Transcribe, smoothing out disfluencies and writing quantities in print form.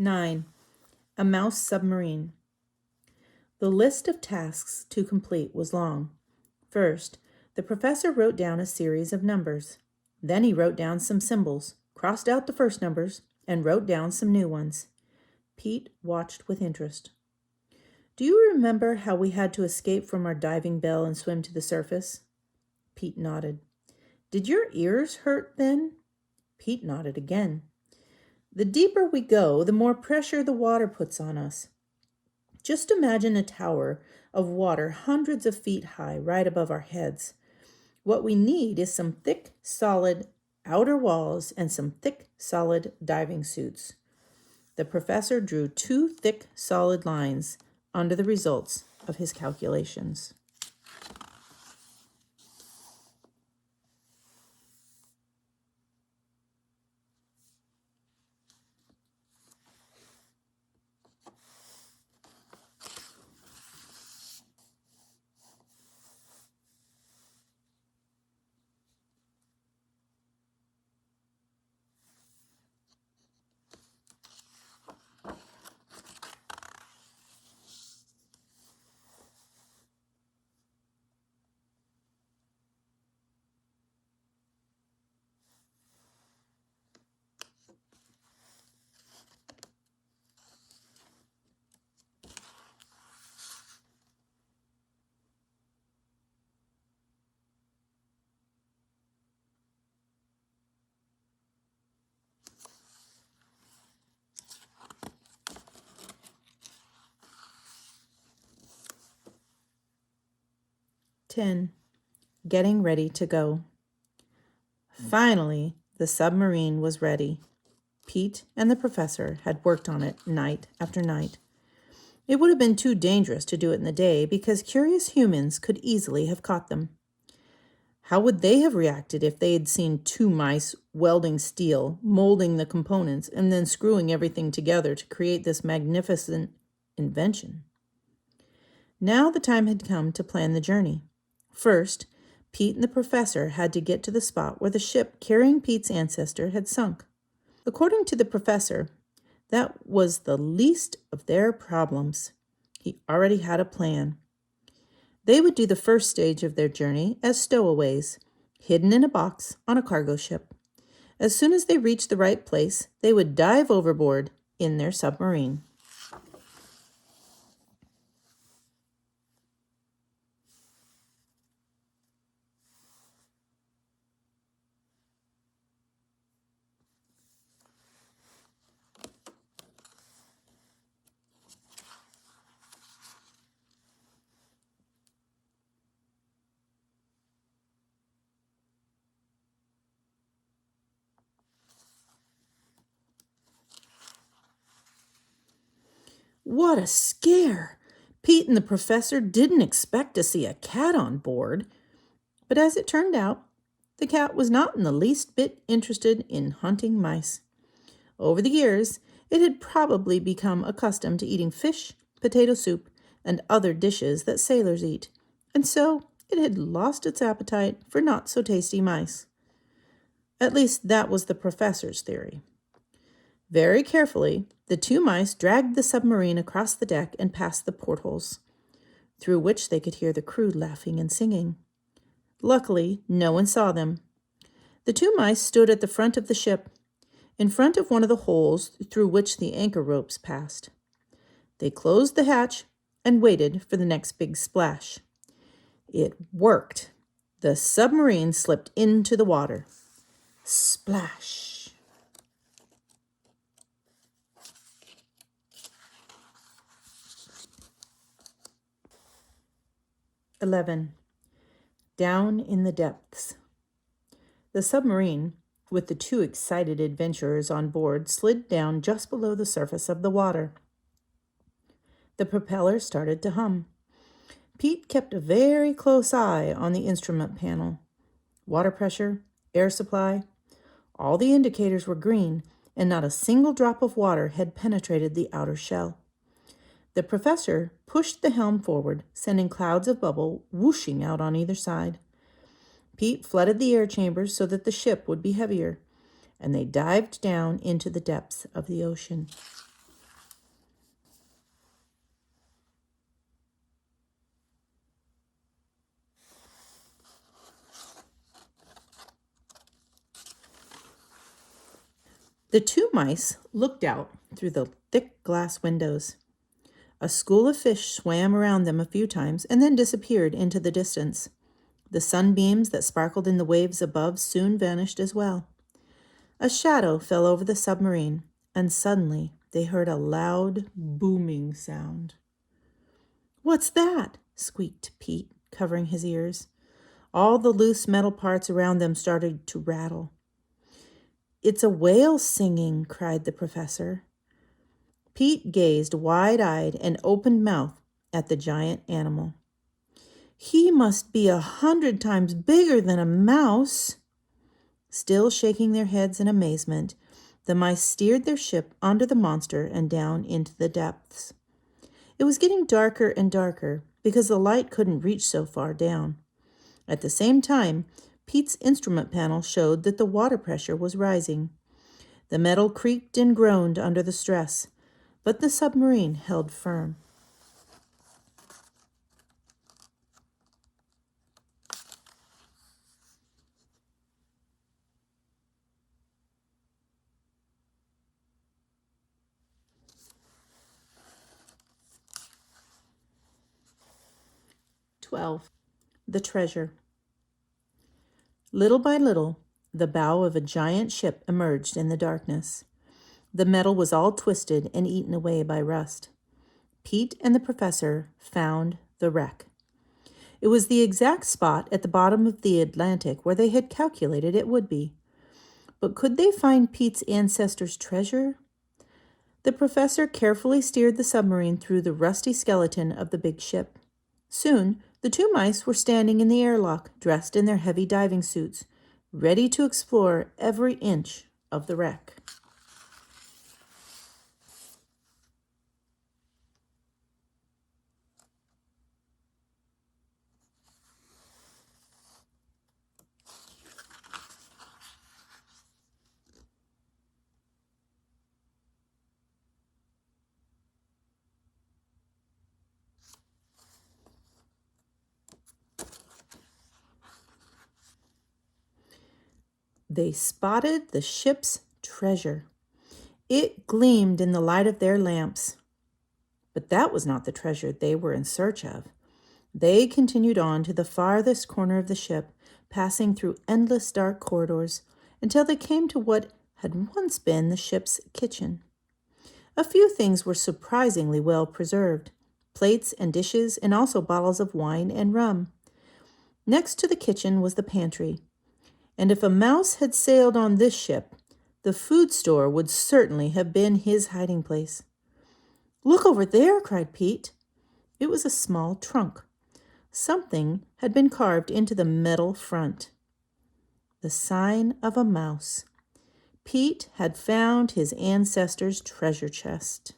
9. A mouse submarine. The list of tasks to complete was long. First, the professor wrote down a series of numbers. Then he wrote down some symbols, crossed out the first numbers, and wrote down some new ones. Pete watched with interest. Do you remember how we had to escape from our diving bell and swim to the surface? Pete nodded. Did your ears hurt then? Pete nodded again. The deeper we go, the more pressure the water puts on us. Just imagine a tower of water hundreds of feet high right above our heads. What we need is some thick, solid outer walls and some thick, solid diving suits. The professor drew 2 thick, solid lines under the results of his calculations. Getting ready to go. Finally, the submarine was ready. Pete and the professor had worked on it night after night. It would have been too dangerous to do it in the day because curious humans could easily have caught them. How would they have reacted if they had seen 2 mice welding steel, molding the components, and then screwing everything together to create this magnificent invention? Now the time had come to plan the journey. First, Pete and the professor had to get to the spot where the ship carrying Pete's ancestor had sunk. According to the professor, that was the least of their problems. He already had a plan. They would do the first stage of their journey as stowaways, hidden in a box on a cargo ship. As soon as they reached the right place, they would dive overboard in their submarine. What a scare! Pete and the professor didn't expect to see a cat on board. But as it turned out, the cat was not in the least bit interested in hunting mice. Over the years, it had probably become accustomed to eating fish, potato soup, and other dishes that sailors eat, and so it had lost its appetite for not-so-tasty mice. At least that was the professor's theory. Very carefully, the 2 mice dragged the submarine across the deck and past the portholes, through which they could hear the crew laughing and singing. Luckily, no one saw them. The 2 mice stood at the front of the ship, in front of one of the holes through which the anchor ropes passed. They closed the hatch and waited for the next big splash. It worked. The submarine slipped into the water. Splash! 11. Down in the depths. The submarine, with the 2 excited adventurers on board, slid down just below the surface of the water. The propeller started to hum. Pete kept a very close eye on the instrument panel. Water pressure, air supply, all the indicators were green, and not a single drop of water had penetrated the outer shell. The professor pushed the helm forward, sending clouds of bubble whooshing out on either side. Pete flooded the air chambers so that the ship would be heavier, and they dived down into the depths of the ocean. The two mice looked out through the thick glass windows. A school of fish swam around them a few times and then disappeared into the distance. The sunbeams that sparkled in the waves above soon vanished as well. A shadow fell over the submarine, and suddenly they heard a loud, booming sound. "What's that?" squeaked Pete, covering his ears. All the loose metal parts around them started to rattle. "It's a whale singing," cried the professor. Pete gazed wide-eyed and open-mouthed at the giant animal. "He must be 100 times bigger than a mouse." Still shaking their heads in amazement, the mice steered their ship under the monster and down into the depths. It was getting darker and darker because the light couldn't reach so far down. At the same time, Pete's instrument panel showed that the water pressure was rising. The metal creaked and groaned under the stress, but the submarine held firm. The treasure. Little by little, the bow of a giant ship emerged in the darkness. The metal was all twisted and eaten away by rust. Pete and the professor found the wreck. It was the exact spot at the bottom of the Atlantic where they had calculated it would be. But could they find Pete's ancestors' treasure? The professor carefully steered the submarine through the rusty skeleton of the big ship. Soon, the two mice were standing in the airlock, dressed in their heavy diving suits, ready to explore every inch of the wreck. They spotted the ship's treasure. It gleamed in the light of their lamps. But that was not the treasure they were in search of. They continued on to the farthest corner of the ship, passing through endless dark corridors, until they came to what had once been the ship's kitchen. A few things were surprisingly well preserved, plates and dishes, and also bottles of wine and rum. Next to the kitchen was the pantry. And if a mouse had sailed on this ship, the food store would certainly have been his hiding place. "Look over there," cried Pete. It was a small trunk. Something had been carved into the metal front. The sign of a mouse. Pete had found his ancestors' treasure chest.